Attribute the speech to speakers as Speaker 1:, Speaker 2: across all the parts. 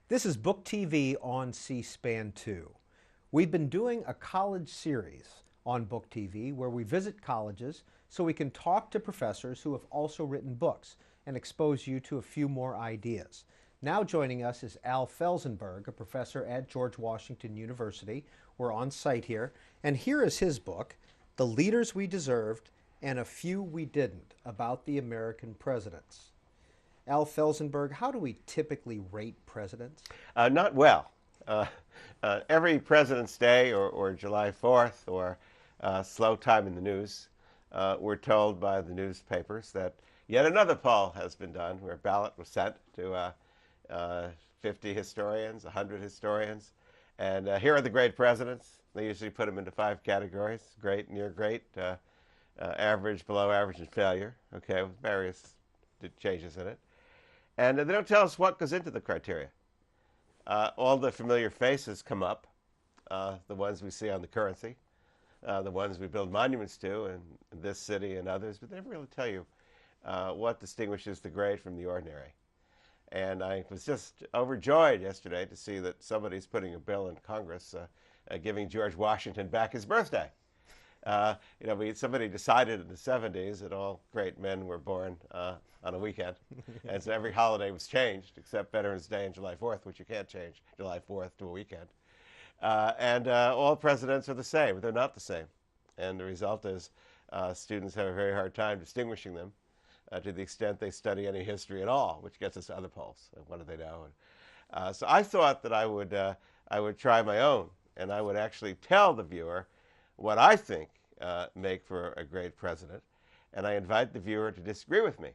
Speaker 1: This is Book TV on C-SPAN 2. We've been doing a college series on Book TV where we visit colleges so we can talk to professors who have also written books and expose you to a few more ideas. Now joining us is Al Felzenberg, a professor at George Washinton University. We're on site here, and here is his book, The Leaders We Deserved and a Few We Didn't, about the American presidents. Al Felzenberg, how do we typically rate presidents?
Speaker 2: Not well. Every President's Day or July 4th or slow time in the news, we're told by the newspapers that yet another poll has been done where a ballot was sent to 50 historians, 100 historians, and here are the great presidents. They usually put them into 5 categories: great, near great, average, below average, and failure, okay, with various changes in it. And they don't tell us what goes into the criteria. All the familiar faces come up, the ones we see on the currency, the ones we build monuments to in this city and others, but they never really tell you what distinguishes the great from the ordinary. And I was just overjoyed yesterday to see that somebody's putting a bill in Congress giving George Washington back his birthday. Somebody decided in the 70s that all great men were born on a weekend. And so every holiday was changed except Veterans Day and July 4th, which you can't change July 4th to a weekend. All presidents are the same, but they're not the same. And the result is students have a very hard time distinguishing them to the extent they study any history at all, which gets us to other polls. What do they know? So I thought that I would try my own, and I would actually tell the viewer what I think make for a great president, and I invite the viewer to disagree with me.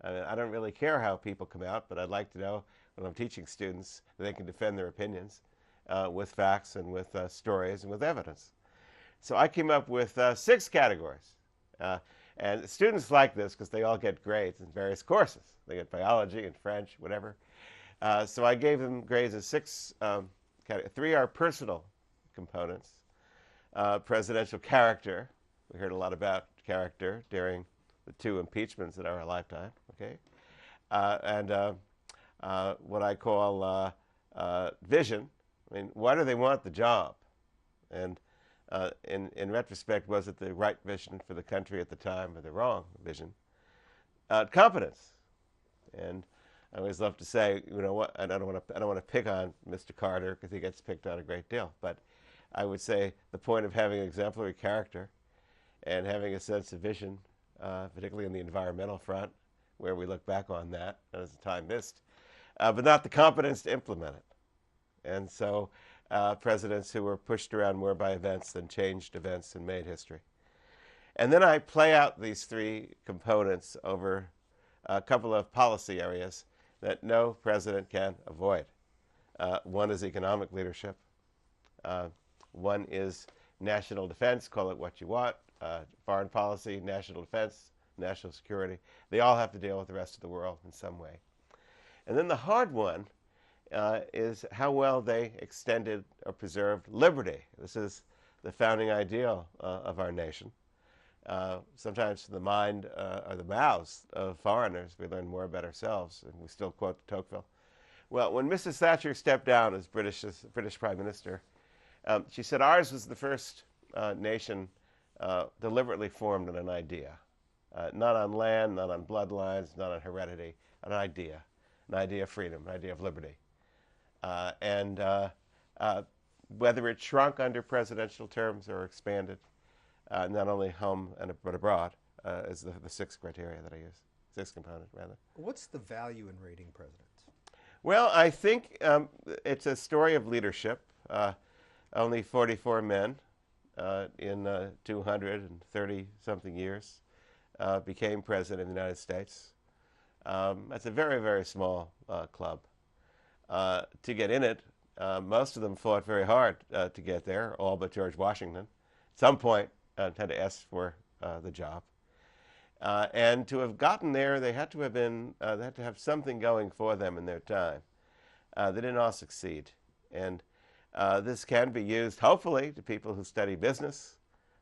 Speaker 2: I don't really care how people come out, but I'd like to know when I'm teaching students that they can defend their opinions with facts and with stories and with evidence. So I came up with 6 categories. And students like this because they all get grades in various courses. They get biology and French, whatever. So I gave them grades in 6 categories. 3 are personal components. Presidential character. We heard a lot about character during the 2 impeachments in our lifetime. Okay, what I call vision. I mean, why do they want the job? And in retrospect, was it the right vision for the country at the time or the wrong vision? Competence. And I always love to say, you know what? I don't want to pick on Mr. Carter because he gets picked on a great deal, but I would say the point of having exemplary character and having a sense of vision, particularly in the environmental front, where we look back on that as a time missed, but not the competence to implement it. And so presidents who were pushed around more by events than changed events and made history. And then I play out these 3 components over a couple of policy areas that no president can avoid. One is economic leadership. One is national defense, call it what you want, foreign policy, national defense, national security. They all have to deal with the rest of the world in some way. And then the hard one is how well they extended or preserved liberty. This is the founding ideal of our nation. Sometimes from the mind or the mouths of foreigners, we learn more about ourselves, and we still quote de Tocqueville. Well, when Mrs. Thatcher stepped down as British Prime Minister, she said ours was the first nation deliberately formed on an idea. Not on land, not on bloodlines, not on heredity, an idea of freedom, an idea of liberty. Whether it shrunk under presidential terms or expanded, not only home but abroad, is the 6th criteria that I use, 6th component, rather.
Speaker 1: What's the value in rating presidents?
Speaker 2: Well, I think it's a story of leadership. Only 44 men in 230-something years became president of the United States. That's a very, very small club. To get in it, most of them fought very hard to get there, all but George Washington. At some point, had to ask for the job. And to have gotten there, they had to have something going for them in their time. They didn't all succeed. And this can be used, hopefully, to people who study business,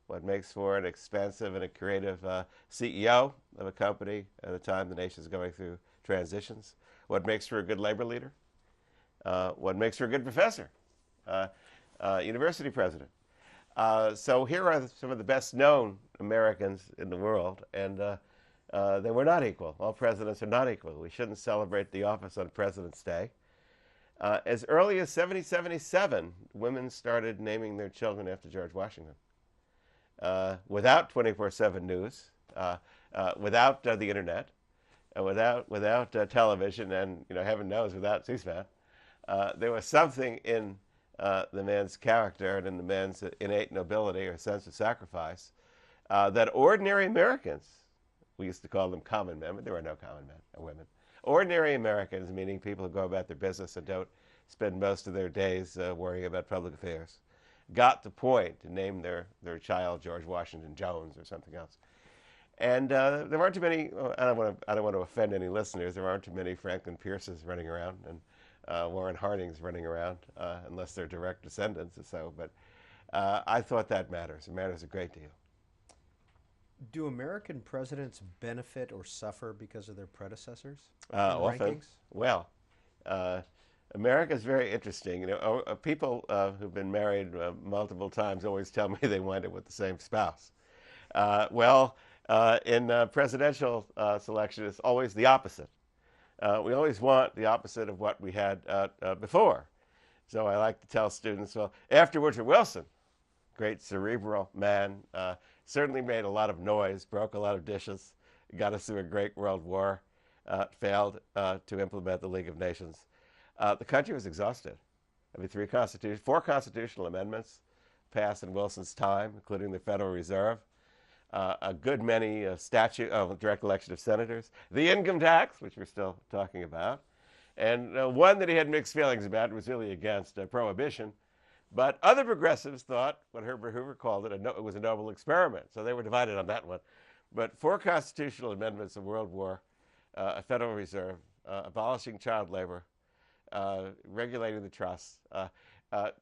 Speaker 2: what makes for an expansive and a creative CEO of a company at a time the nation is going through transitions, what makes for a good labor leader, what makes for a good professor, university president. So here are some of the best known Americans in the world, and they were not equal. All presidents are not equal. We shouldn't celebrate the office on President's Day. As early as 1777, women started naming their children after George Washington. Without 24/7 news, without the internet, without television, and heaven knows without C-SPAN, there was something in the man's character and in the man's innate nobility or sense of sacrifice that ordinary Americans, we used to call them common men, but there were no common men or women. Ordinary Americans, meaning people who go about their business and don't spend most of their days worrying about public affairs, got the point to name their child George Washington Jones or something else. And there aren't too many. I don't want to offend any listeners. There aren't too many Franklin Pierces running around and Warren Hardings running around, unless they're direct descendants or so. But I thought that matters. It matters a great deal.
Speaker 1: Do American presidents benefit or suffer because of their predecessors?
Speaker 2: Often.
Speaker 1: Rankings?
Speaker 2: Well, America is very interesting. People who've been married multiple times always tell me they wind up with the same spouse. In presidential selection, it's always the opposite. We always want the opposite of what we had before. So I like to tell students, well, after Woodrow Wilson, great cerebral man, certainly made a lot of noise, broke a lot of dishes, got us through a great world war, failed to implement the League of Nations. The country was exhausted. I mean, 4 constitutional amendments passed in Wilson's time, including the Federal Reserve, a good many direct election of senators, the income tax, which we're still talking about, and one that he had mixed feelings about was really against prohibition. But other progressives thought, what Herbert Hoover called it, it was a noble experiment. So they were divided on that one. But 4 constitutional amendments of World War, a Federal Reserve, abolishing child labor, regulating the trusts,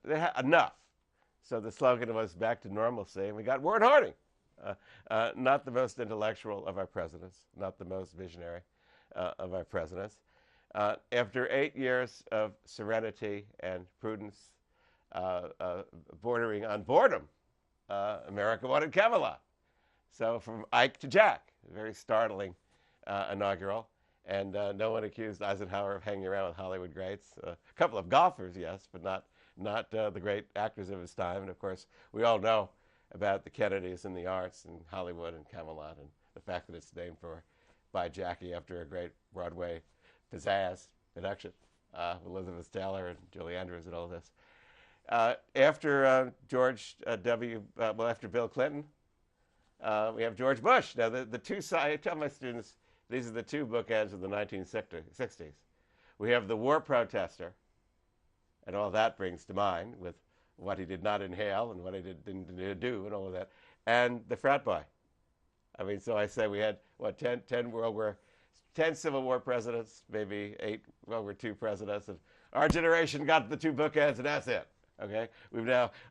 Speaker 2: they had enough. So the slogan was back to normalcy, and we got Warren Harding, not the most intellectual of our presidents, not the most visionary of our presidents. After 8 years of serenity and prudence, bordering on boredom, America wanted Camelot. So from Ike to Jack, a very startling inaugural. And no one accused Eisenhower of hanging around with Hollywood greats. A couple of golfers, yes, but not the great actors of his time. And of course, we all know about the Kennedys and the arts and Hollywood and Camelot, and the fact that it's named by Jackie after a great Broadway pizzazz production with Elizabeth Taylor and Julie Andrews and all this. After after Bill Clinton, we have George Bush. Now, the two sides, I tell my students, these are the 2 bookends of the 1960s. We have the war protester, and all that brings to mind with what he did not inhale and what he didn't do and all of that, and the frat boy. I mean, so I say we had, 10 Civil War presidents, maybe 8 World War II presidents, and our generation got the 2 bookends, and that's it. Okay,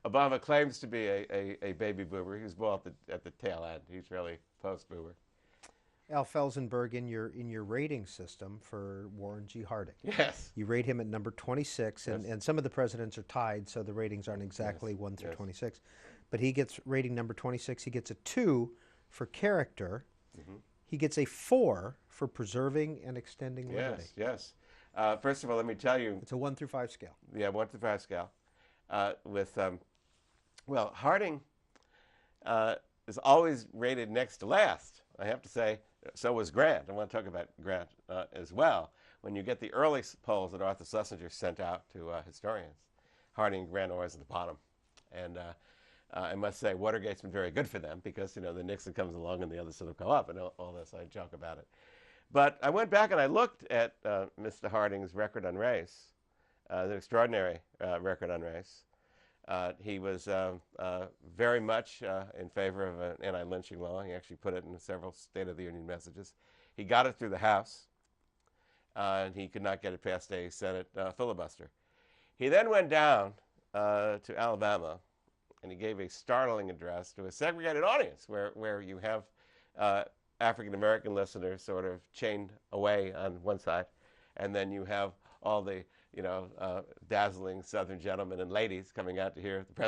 Speaker 2: Obama claims to be a baby boomer. He was born at the tail end. He's really post-boomer.
Speaker 1: Al Felzenberg, in your rating system for Warren G. Harding,
Speaker 2: yes,
Speaker 1: you rate him at number 26,
Speaker 2: yes.
Speaker 1: and some of the presidents are tied, so the ratings aren't exactly
Speaker 2: yes.
Speaker 1: 1 through
Speaker 2: yes.
Speaker 1: 26. But he gets rating number 26. He gets a 2 for character. Mm-hmm. He gets a 4 for preserving and extending liberty.
Speaker 2: Yes. First of all, let me tell you,
Speaker 1: it's a 1 through 5 scale.
Speaker 2: Yeah, 1 through 5 scale. Harding is always rated next to last. I have to say, so was Grant. I want to talk about Grant as well. When you get the early polls that Arthur Schlesinger sent out to historians, Harding and Grant are always at the bottom. And I must say, Watergate's been very good for them because, the Nixon comes along and the others sort of go up and all this. I joke about it. But I went back and I looked at Mr. Harding's record on race, an extraordinary record on race. He was very much in favor of an anti-lynching law. He actually put it in several State of the Union messages. He got it through the House, and he could not get it past a Senate filibuster. He then went down to Alabama, and he gave a startling address to a segregated audience where you have African-American listeners sort of chained away on one side, and then you have all the dazzling Southern gentlemen and ladies coming out to hear the president.